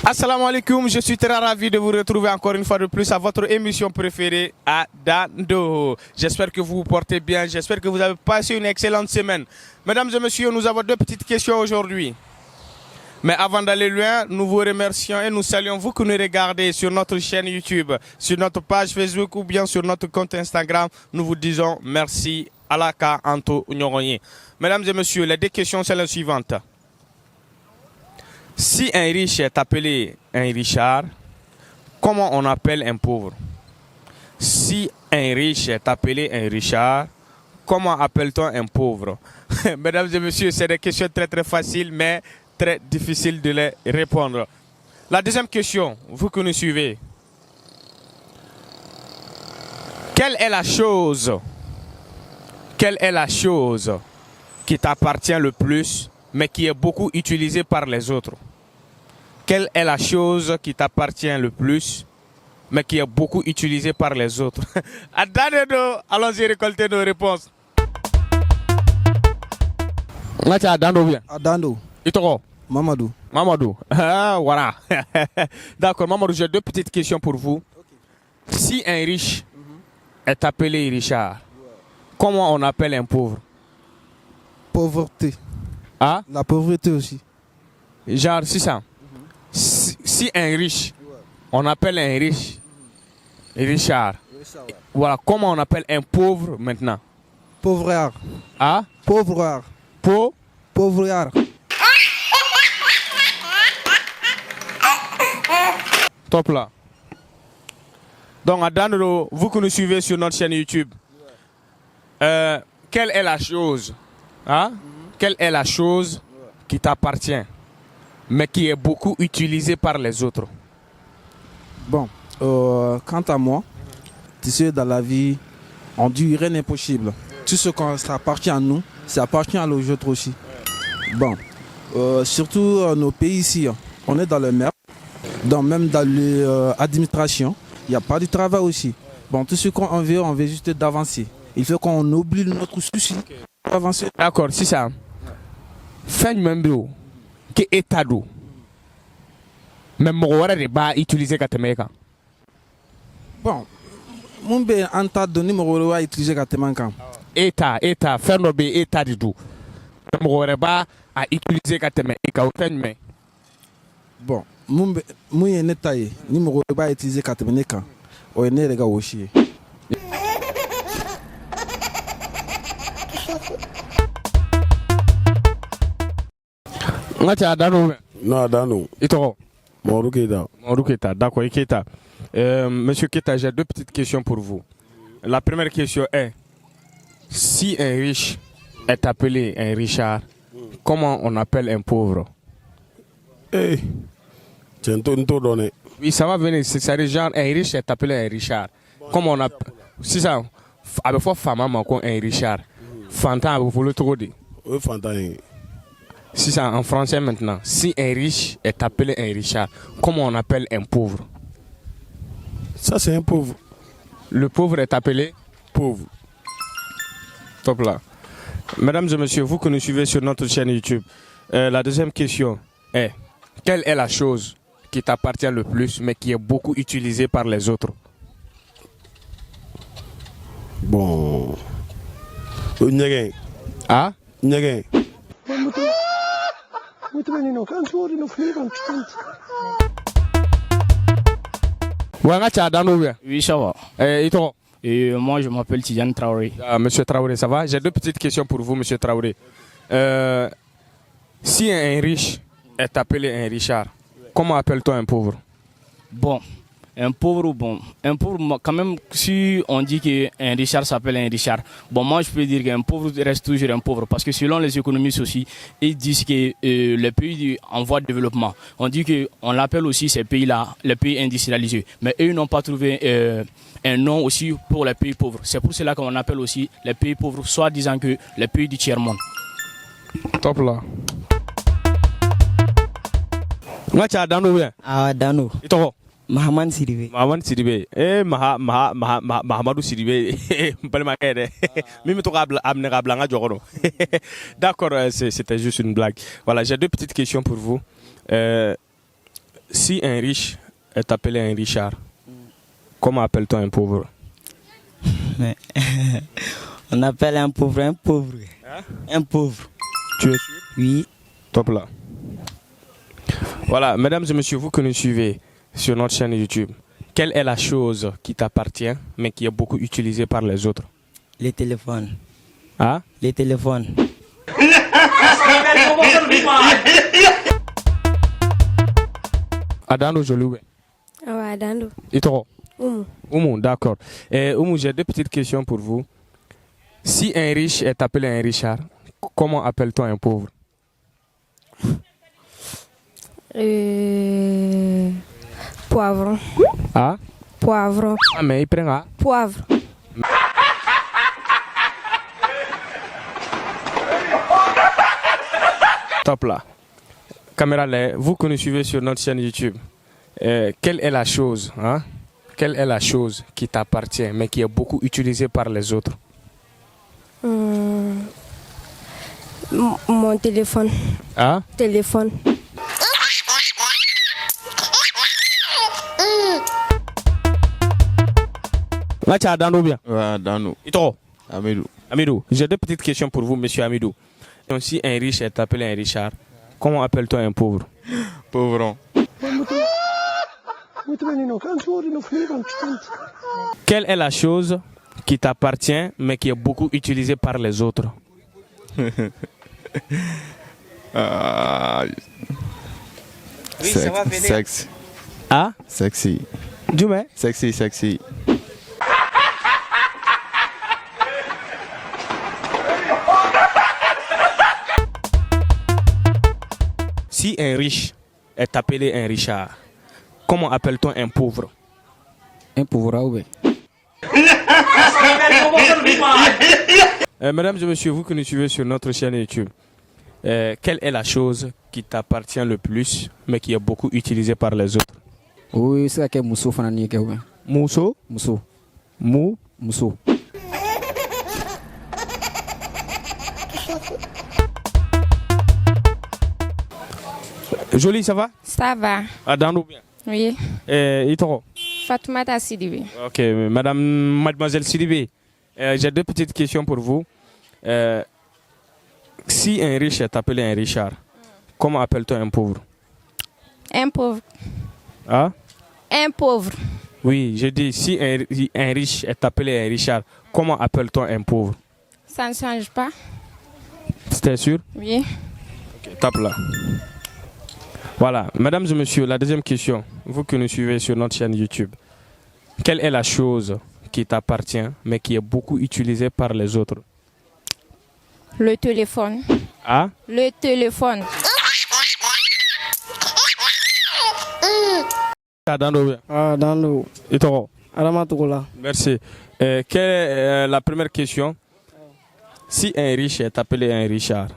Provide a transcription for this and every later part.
Assalamu alaikum, je suis très ravi de vous retrouver encore une fois de plus à votre émission préférée à Dando. J'espère que vous vous portez bien, j'espère que vous avez passé une excellente semaine. Mesdames et messieurs, nous avons deux petites questions aujourd'hui. Mais avant d'aller loin, nous vous remercions et nous saluons vous qui nous regardez sur notre chaîne YouTube, sur notre page Facebook ou bien sur notre compte Instagram. Nous vous disons merci. Alaka Anto Nyoronye. Mesdames et messieurs, les deux questions sont les suivantes. Si un riche est appelé un richard, comment on appelle un pauvre? Si un riche est appelé un richard, comment appelle-t-on un pauvre? Mesdames et messieurs, c'est des questions très très faciles, mais très difficiles de les répondre. La deuxième question, vous qui nous suivez. Quelle est la chose qui t'appartient le plus, mais qui est beaucoup utilisée par les autres? Quelle est la chose qui t'appartient le plus, mais qui est beaucoup utilisée par les autres? Allons-y récolter nos réponses. Adando. Itoro. Mamadou. Mamadou. Ah, voilà. D'accord, Mamadou, j'ai deux petites questions pour vous. Okay. Si un riche est appelé richard, comment on appelle un pauvre? Pauvreté. Ah? La pauvreté aussi. Genre, c'est ça. Si un riche, on appelle un riche richard. Voilà, comment on appelle un pauvre maintenant? Pauvrard. Ah? Pauvrard. Pauvrard. Top là. Donc, Adano, vous que nous suivez sur notre chaîne YouTube, quelle est la chose? Hein? Quelle est la chose qui t'appartient, mais qui est beaucoup utilisée par les autres? Bon, quant à moi, tu sais, dans la vie, on dit rien n'est possible. Tout ce qui appartient à nous, ça appartient à aux autres aussi. Bon, surtout nos pays ici, on est dans le mer, même dans l'administration, il n'y a pas de travail aussi. Bon, tout ce qu'on veut, on veut juste d'avancer. Il faut qu'on oublie notre souci pour avancer. D'accord, c'est ça. Fin même que état d'eau. Même moi, je vais utiliser Katemeka. Bon, mon bé en tas de numéro à utiliser Katemeka. État, fin de état d'eau. Même moi, je vais utiliser Katemeka. Bon, mon est netaillé. Numéro à utiliser Katemeka. On est les gars aussi. Non, Adano. Itoro. Mamadou Keita. Mamadou Keita, d'accord, Keita. Monsieur Keita, j'ai deux petites questions pour vous. La première question est, si un riche est appelé un richard, comment on appelle un pauvre? Eh, tu as donné. Oui, ça va venir, c'est genre un riche est appelé un richard. Comment on appelle? C'est ça, avec fois femme, un richard. Fantan, vous voulez trop dire? Oui, Fantan. Si ça en français maintenant, si un riche est appelé un richard, comment on appelle un pauvre? Ça, c'est un pauvre. Le pauvre est appelé pauvre. Top là. Mesdames et messieurs, vous que nous suivez sur notre chaîne YouTube, la deuxième question est, quelle est la chose qui t'appartient le plus, mais qui est beaucoup utilisée par les autres? Bon. Ah? Oui, ça va. Et toi? Et moi, je m'appelle Tidiane Traoré. Monsieur Traoré, ça va? J'ai deux petites questions pour vous, monsieur Traoré. Si un riche est appelé un richard, comment appelle-t-on un pauvre? Bon, Un pauvre, bon, un pauvre, quand même, si on dit qu'un Richard s'appelle un Richard, bon, moi je peux dire qu'un pauvre reste toujours un pauvre, parce que selon les économistes aussi, ils disent que les pays en voie de développement, on dit qu'on l'appelle aussi ces pays-là, les pays industrialisés, mais eux n'ont pas trouvé un nom aussi pour les pays pauvres. C'est pour cela qu'on appelle aussi les pays pauvres, soit disant que les pays du tiers-monde. Top là. Ngacha Dano bien. Ah, Dano. Ito. Mahaman Sidibé. Mahaman Sidibé. Mahamadou Sidibé. Balma kede. Mimi to abnega blanga jogoro. D'accord, c'était juste une blague. Voilà, j'ai deux petites questions pour vous. Si un riche est appelé un Richard, comment appelle-t-on un pauvre? On appelle un pauvre un pauvre. Hein? Un pauvre. Tu es sûr? Oui. Top là. Voilà, mesdames et messieurs, vous que nous suivez sur notre chaîne YouTube, quelle est la chose qui t'appartient mais qui est beaucoup utilisée par les autres? Les téléphones. Ah? Les téléphones. Adano Joloué. Ah, Adano. Et toi? Oumou. Oumou, d'accord. Oumou, j'ai deux petites questions pour vous. Si un riche est appelé un Richard, comment appelle-t-on un pauvre? Poivron. Ah? Poivron. Ah, mais il prend ah? Poivre. Top là. Caméra là, vous que nous suivez sur notre chaîne YouTube, quelle est la chose, hein? Quelle est la chose qui t'appartient mais qui est beaucoup utilisée par les autres? Mon téléphone. Ah? Téléphone. Là, tu as Dano bien. Ouais, Dano. Et toi? Amidou. Amidou, j'ai deux petites questions pour vous, monsieur Amidou. Donc, si un riche est appelé un Richard, comment appelle-t-on un pauvre? Pauvron. Quelle est la chose qui t'appartient mais qui est beaucoup utilisée par les autres? Sexy. Ah? Sexy. Dis-moi. Sexy, sexy. Si un riche est appelé un Richard, comment appelle-t-on un pauvre? Un pauvre, oui. Mesdames et messieurs, vous que nous suivez sur notre chaîne YouTube, quelle est la chose qui t'appartient le plus, mais qui est beaucoup utilisée par les autres? Oui, c'est que Mousso Fanani est oui. Mousso? Mousso. Mousso. Joli, ça va? Ça va. Ah, dans nous bien. Oui. Et toi? Fatoumata Sidibé. Ok, mademoiselle Sidibé, j'ai deux petites questions pour vous. Si un riche est appelé un Richard, comment appelle-t-on un pauvre? Un pauvre. Ah? Un pauvre. Oui, je dis, si un riche est appelé un Richard, comment appelle-t-on un pauvre? Ça ne change pas. C'était sûr? Oui. Ok, tape là. Voilà, mesdames et messieurs, la deuxième question, vous que nous suivez sur notre chaîne YouTube, quelle est la chose qui t'appartient mais qui est beaucoup utilisée par les autres? Le téléphone. Ah? Le téléphone. Ah, dans l'eau. Et toi? Aramatoula. Merci. Quelle est la première question? Si un riche est appelé un Richard,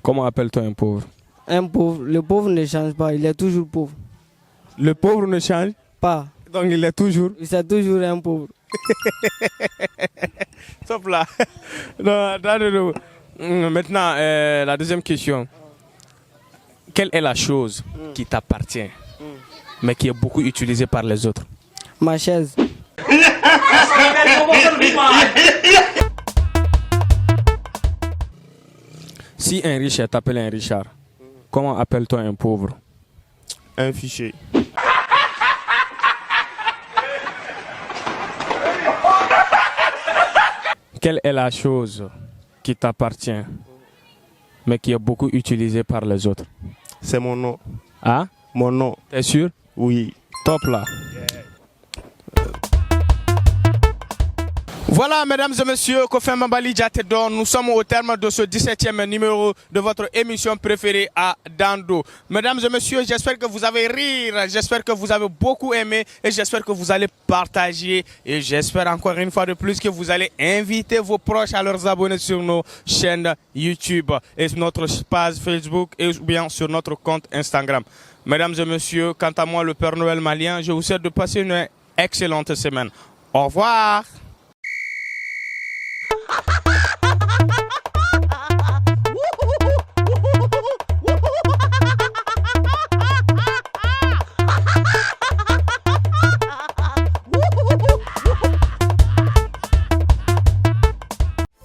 comment appelle-t-on un pauvre? Un pauvre. Le pauvre ne change pas, il est toujours pauvre. Le pauvre ne change Pas. donc il est toujours. C'est toujours un pauvre. Stop là. Non. Maintenant, la deuxième question. Quelle est la chose qui t'appartient, mais qui est beaucoup utilisée par les autres? Ma chaise. Si un riche est appelé un Richard, comment appelle-t-on un pauvre? Un fichier. Quelle est la chose qui t'appartient, mais qui est beaucoup utilisée par les autres? C'est mon nom. Ah? Mon nom. T'es sûr? Oui. Top là. Voilà, mesdames et messieurs, Kofem Mambali Diatedon, nous sommes au terme de ce 17e numéro de votre émission préférée à Dando. Mesdames et messieurs, j'espère que vous avez ri, j'espère que vous avez beaucoup aimé et j'espère que vous allez partager et j'espère encore une fois de plus que vous allez inviter vos proches à leur abonner sur nos chaînes YouTube et notre page Facebook et bien sur notre compte Instagram. Mesdames et messieurs, quant à moi, le Père Noël malien, je vous souhaite de passer une excellente semaine. Au revoir.